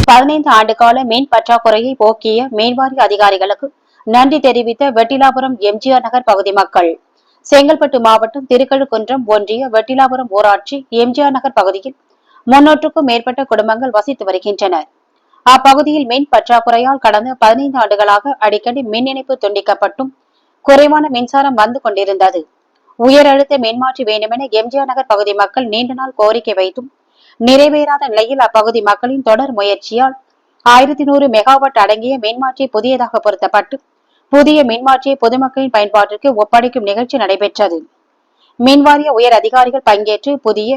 15 ஆண்டுகால மீன் பற்றாக்குறையை போக்கிய மீன்வாரிய அதிகாரிகளுக்கு நன்றி தெரிவித்த வெட்டிலாபுரம் எம்ஜிஆர் நகர் பகுதி மக்கள். செங்கல்பட்டு மாவட்டம் திருக்கழுக்குன்றம் ஒன்றிய வெட்டிலாபுரம் ஊராட்சி எம்ஜிஆர் நகர் பகுதியில் 300க்கும் மேற்பட்ட குடும்பங்கள் வசித்து வருகின்றனர். அப்பகுதியில் மின் பற்றாக்குறையால் கடந்த 15 ஆண்டுகளாக அடிக்கடி மின் இணைப்பு துண்டிக்கப்பட்டும் குறைவான மின்சாரம் வந்து கொண்டிருந்தது. உயர் அழுத்த மின்மாற்றி வேண்டுமென எம்ஜிஆர் நகர் பகுதி மக்கள் நீண்ட நாள் கோரிக்கை வைத்தும் நிறைவேறாத நிலையில் அப்பகுதி மக்களின் தொடர் முயற்சியால் 1100 மெகாவாட் அடங்கிய மின்மாற்றி புதியதாக பொருத்தப்பட்டு புதிய மின்மாற்றியை பொதுமக்களின் பயன்பாட்டிற்கு ஒப்படைக்கும் நிகழ்ச்சி நடைபெற்றது. மின்வாரிய உயர் அதிகாரிகள் பங்கேற்று புதிய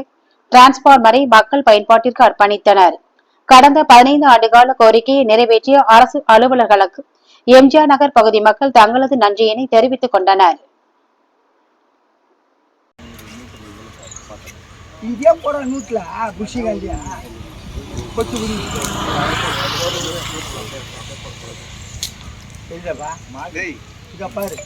டிரான்ஸ்பார்மரை மக்கள் பயன்பாட்டிற்கு அர்ப்பணித்தனர். கடந்த 15 ஆண்டுகால கோரிக்கையை நிறைவேற்றிய அரசு அலுவலர்களுக்கு எம்ஜிஆர் நகர் பகுதி மக்கள் தங்களது நன்றியினை தெரிவித்துக் கொண்டனர். இதே போற நூட்ல புஷி காண்டியா கொச்சு குடி தெரியுதா டேய் இங்க பாரு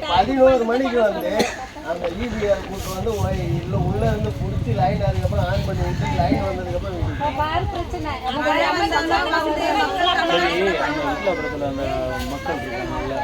பதினோரு மணிக்கு வந்து அந்த ஈபிஆர் கூட்டு வந்து உள்ள இருந்து பிடிச்சி லைன் அதுக்கப்புறம் ஆன் பண்ணி விட்டு லைன் வந்ததுக்கப்புறம் அந்த மக்கள் இருக்காங்கல்ல